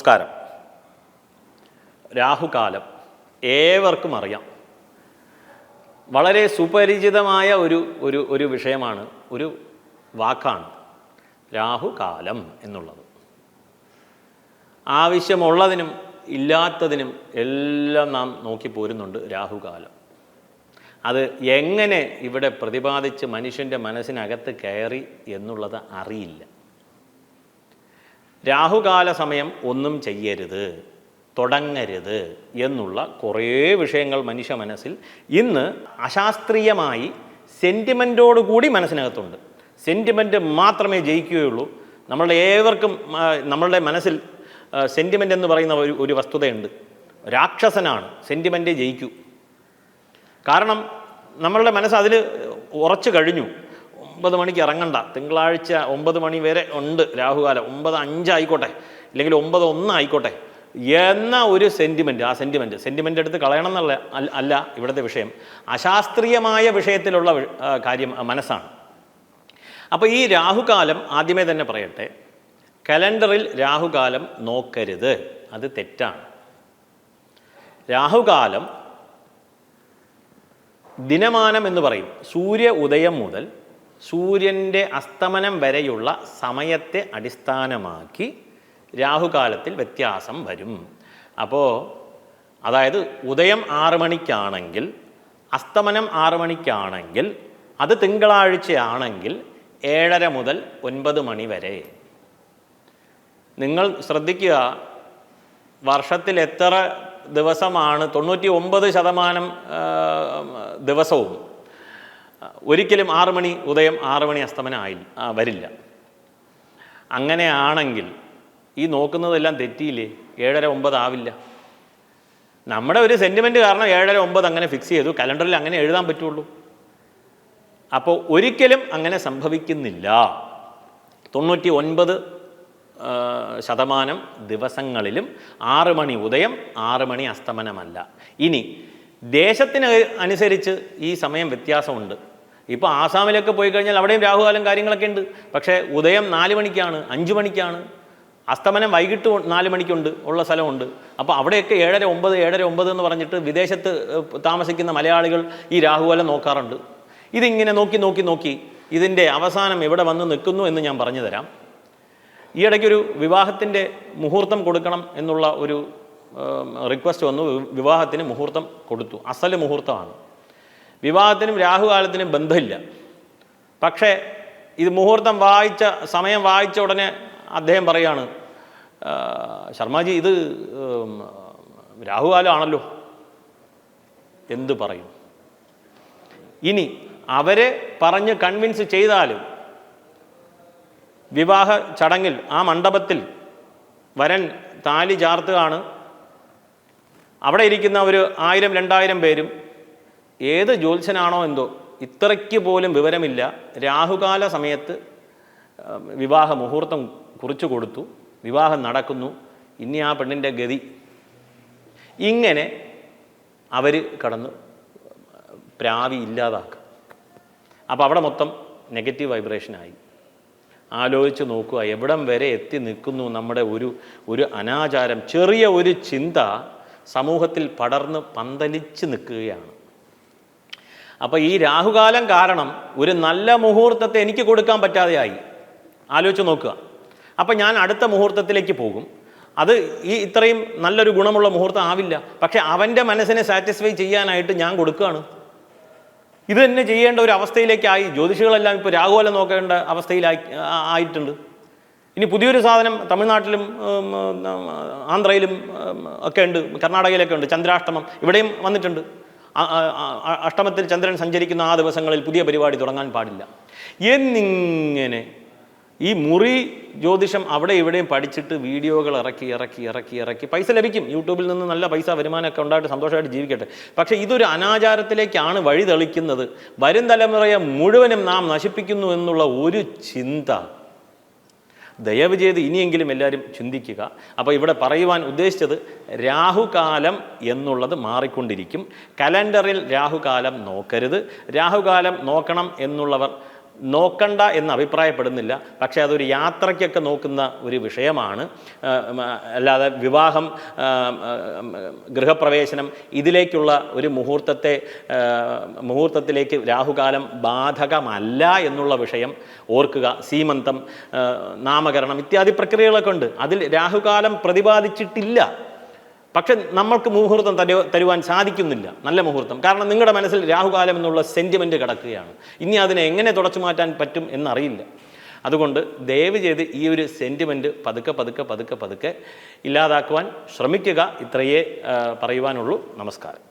നമസ്കാരം. രാഹുകാലം ഏവർക്കും അറിയാം. വളരെ സുപരിചിതമായ ഒരു വിഷയമാണ്, ഒരു വാക്കാണ് രാഹുകാലം എന്നുള്ളത്. ആവശ്യമുള്ളതിനും ഇല്ലാത്തതിനും എല്ലാം നാം നോക്കി പോരുന്നുണ്ട് രാഹുകാലം. അത് എങ്ങനെ ഇവിടെ പ്രതിപാദിച്ച് മനുഷ്യൻ്റെ മനസ്സിനകത്ത് കയറി എന്നുള്ളത് അറിയില്ല. രാഹുകാല സമയം ഒന്നും ചെയ്യരുത്, തുടങ്ങരുത് എന്നുള്ള കുറേ വിഷയങ്ങൾ മനുഷ്യ മനസ്സിൽ ഇന്ന് അശാസ്ത്രീയമായി സെൻറ്റിമെൻറ്റോടുകൂടി മനസ്സിനകത്തുണ്ട്. സെൻറ്റിമെൻറ്റ് മാത്രമേ ജയിക്കുകയുള്ളൂ. നമ്മളുടെ ഏവർക്കും നമ്മളുടെ മനസ്സിൽ സെൻറ്റിമെൻ്റ് എന്ന് പറയുന്ന ഒരു വസ്തുതയുണ്ട്. രാക്ഷസനാണ്, സെൻറ്റിമെൻറ്റേ ജയിക്കൂ. കാരണം നമ്മളുടെ മനസ്സ് അതിൽ ഉറച്ചു കഴിഞ്ഞു. 9 മണിക്ക് ഇറങ്ങണ്ട, തിങ്കളാഴ്ച 9 മണി വരെ ഉണ്ട് രാഹുകാലം, 9:05 ആയിക്കോട്ടെ, ഇല്ലെങ്കിൽ 9:01 ആയിക്കോട്ടെ എന്ന ഒരു സെൻറ്റിമെൻറ്റ്. ആ സെൻറ്റിമെൻ്റ് എടുത്ത് കളയണം എന്നുള്ള അല്ല ഇവിടുത്തെ വിഷയം. അശാസ്ത്രീയമായ വിഷയത്തിലുള്ള കാര്യം മനസ്സാണ്. അപ്പോൾ ഈ രാഹുകാലം ആദ്യമേ തന്നെ പറയട്ടെ, കലണ്ടറിൽ രാഹുകാലം നോക്കരുത്, അത് തെറ്റാണ്. രാഹുകാലം ദിനമാനം എന്ന് പറയും. സൂര്യ ഉദയം മുതൽ സൂര്യൻ്റെ അസ്തമനം വരെയുള്ള സമയത്തെ അടിസ്ഥാനമാക്കി രാഹുകാലത്തിൽ വ്യത്യാസം വരും. അപ്പോൾ അതായത് ഉദയം 6 മണിക്കാണെങ്കിൽ അസ്തമനം 6 മണിക്കാണെങ്കിൽ അത് തിങ്കളാഴ്ചയാണെങ്കിൽ 7:30 മുതൽ 9 മണി വരെ. നിങ്ങൾ ശ്രദ്ധിക്കുക, വർഷത്തിൽ എത്ര ദിവസമാണ്? 99% ദിവസവും ഒരിക്കലും 6 മണി ഉദയം 6 മണി അസ്തമനം വരില്ല. അങ്ങനെയാണെങ്കിൽ ഈ നോക്കുന്നതെല്ലാം തെറ്റിയില്ലേ? 7:30 9 ആവില്ല. നമ്മുടെ ഒരു സെൻറ്റിമെൻറ്റ് കാരണം 7:30 9 അങ്ങനെ ഫിക്സ് ചെയ്തു. കലണ്ടറിൽ അങ്ങനെ എഴുതാൻ പറ്റുള്ളൂ. അപ്പോൾ ഒരിക്കലും അങ്ങനെ സംഭവിക്കുന്നില്ല. 99% ദിവസങ്ങളിലും 6 മണി ഉദയം 6 മണി അസ്തമനമല്ല. ഇനി ദേശത്തിന് അനുസരിച്ച് ഈ സമയം വ്യത്യാസമുണ്ട്. ഇപ്പോൾ ആസാമിലൊക്കെ പോയി കഴിഞ്ഞാൽ അവിടെയും രാഹുകാലം കാര്യങ്ങളൊക്കെ ഉണ്ട്. പക്ഷേ ഉദയം 4 മണിക്കാണ്, 5 മണിക്കാണ്. അസ്തമനം വൈകിട്ട് 4 മണിക്കുണ്ട്, ഉള്ള സ്ഥലമുണ്ട്. അപ്പോൾ അവിടെയൊക്കെ 7:09 എന്ന് പറഞ്ഞിട്ട് വിദേശത്ത് താമസിക്കുന്ന മലയാളികൾ ഈ രാഹുകാലം നോക്കാറുണ്ട്. ഇതിങ്ങനെ നോക്കി ഇതിൻ്റെ അവസാനം എവിടെ വന്ന് നിൽക്കുന്നു എന്ന് ഞാൻ പറഞ്ഞു തരാം. ഈ ഇടയ്ക്കൊരു വിവാഹത്തിൻ്റെ മുഹൂർത്തം കൊടുക്കണം എന്നുള്ള ഒരു റിക്വസ്റ്റ് വന്നു. വിവാഹത്തിന് മുഹൂർത്തം കൊടുത്തു. അസല് മുഹൂർത്തമാണ്. വിവാഹത്തിനും രാഹുകാലത്തിനും ബന്ധമില്ല. പക്ഷേ ഇത് മുഹൂർത്തം സമയം വായിച്ച ഉടനെ അദ്ദേഹം പറയാണ്, ശർമാജി ഇത് രാഹുകാലമാണല്ലോ. എന്ത് പറയും? ഇനി അവരെ പറഞ്ഞ് കൺവിൻസ് ചെയ്താലും വിവാഹ ചടങ്ങിൽ ആ മണ്ഡപത്തിൽ വരൻ താലി ചാർത്തുകയാണ്. അവിടെ ഇരിക്കുന്ന ഒരു 1000-2000 പേരും ഏത് ജ്യോത്സ്യനാണോ എന്തോ ഇത്രയ്ക്ക് പോലും വിവരമില്ല. രാഹുകാല സമയത്ത് വിവാഹ മുഹൂർത്തം കുറിച്ചു കൊടുത്തു, വിവാഹം നടക്കുന്നു. ഇനി ആ പെണ്ണിൻ്റെ ഗതി. ഇങ്ങനെ അവർ കടന്ന് പ്രാവി ഇല്ലാതാക്കുക. അപ്പോൾ അവിടെ മൊത്തം നെഗറ്റീവ് വൈബ്രേഷനായി. ആലോചിച്ച് നോക്കുക, എവിടം വരെ എത്തി നിൽക്കുന്നു നമ്മുടെ ഒരു അനാചാരം. ചെറിയ ഒരു ചിന്ത സമൂഹത്തിൽ പടർന്ന് പന്തലിച്ച് നിൽക്കുകയാണ്. അപ്പോൾ ഈ രാഹുകാലം കാരണം ഒരു നല്ല മുഹൂർത്തത്തെ എനിക്ക് കൊടുക്കാൻ പറ്റാതെയായി. ആലോചിച്ച് നോക്കുക. അപ്പം ഞാൻ അടുത്ത മുഹൂർത്തത്തിലേക്ക് പോകും. അത് ഇത്രയും നല്ലൊരു ഗുണമുള്ള മുഹൂർത്തം ആവില്ല. പക്ഷെ അവൻ്റെ മനസ്സിനെ സാറ്റിസ്ഫൈ ചെയ്യാനായിട്ട് ഞാൻ കൊടുക്കുകയാണ്. ഇത് തന്നെ ചെയ്യേണ്ട ഒരു അവസ്ഥയിലേക്കായി. ജ്യോതിഷികളെല്ലാം ഇപ്പോൾ രാഹുകാലം നോക്കേണ്ട ആയിട്ടുണ്ട്. ഇനി പുതിയൊരു സാധനം തമിഴ്നാട്ടിലും ആന്ധ്രയിലും ഒക്കെ ഉണ്ട്, കർണാടകയിലൊക്കെ ഉണ്ട്. ചന്ദ്രാഷ്ടമം ഇവിടെയും വന്നിട്ടുണ്ട്. അഷ്ടമത്തിൽ ചന്ദ്രൻ സഞ്ചരിക്കുന്ന ആ ദിവസങ്ങളിൽ പുതിയ പരിപാടി തുടങ്ങാൻ പാടില്ല എന്നിങ്ങനെ ഈ മുറി ജ്യോതിഷം അവിടെ ഇവിടെയും പഠിച്ചിട്ട് വീഡിയോകൾ ഇറക്കി പൈസ ലഭിക്കും. യൂട്യൂബിൽ നിന്ന് നല്ല പൈസ വരുമാനമൊക്കെ ഉണ്ടായിട്ട് സന്തോഷമായിട്ട് ജീവിക്കട്ടെ. പക്ഷേ ഇതൊരു അനാചാരത്തിലേക്കാണ് വഴി തെളിക്കുന്നത്. വരും തലമുറയെ മുഴുവനും നാം നശിപ്പിക്കുന്നു എന്നുള്ള ഒരു ചിന്ത ദയവ് ചെയ്ത് ഇനിയെങ്കിലും എല്ലാവരും ചിന്തിക്കുക. അപ്പോൾ ഇവിടെ പറയുവാൻ ഉദ്ദേശിച്ചത്, രാഹുകാലം എന്നുള്ളത് മാറിക്കൊണ്ടിരിക്കും. കലണ്ടറിൽ രാഹുകാലം നോക്കരുത്. രാഹുകാലം നോക്കണം എന്നുള്ളവർ നോക്കണ്ട എന്ന് അഭിപ്രായപ്പെടുന്നില്ല. പക്ഷേ അതൊരു യാത്രയ്ക്കൊക്കെ നോക്കുന്ന ഒരു വിഷയമാണ്. അല്ലാതെ വിവാഹം, ഗൃഹപ്രവേശനം ഇതിലേക്കുള്ള ഒരു മുഹൂർത്തത്തിലേക്ക് രാഹുകാലം ബാധകമല്ല എന്നുള്ള വിഷയം ഓർക്കുക. സീമന്തം, നാമകരണം ഇത്യാദി പ്രക്രിയകളൊക്കെ ഉണ്ട്. അതിൽ രാഹുകാലം പ്രതിപാദിച്ചിട്ടില്ല. പക്ഷെ നമ്മൾക്ക് മുഹൂർത്തം തരുവാൻ സാധിക്കുന്നില്ല, നല്ല മുഹൂർത്തം. കാരണം നിങ്ങളുടെ മനസ്സിൽ രാഹുകാലം എന്നുള്ള സെൻറ്റിമെൻറ്റ് കിടക്കുകയാണ്. ഇനി അതിനെ എങ്ങനെ തുടച്ചു മാറ്റാൻ പറ്റും എന്നറിയില്ല. അതുകൊണ്ട് ദയവ് ചെയ്ത് ഈ ഒരു സെൻറ്റിമെൻറ്റ് പതുക്കെ ഇല്ലാതാക്കുവാൻ ശ്രമിക്കുക. ഇത്രയേ പറയുവാനുള്ളൂ. നമസ്കാരം.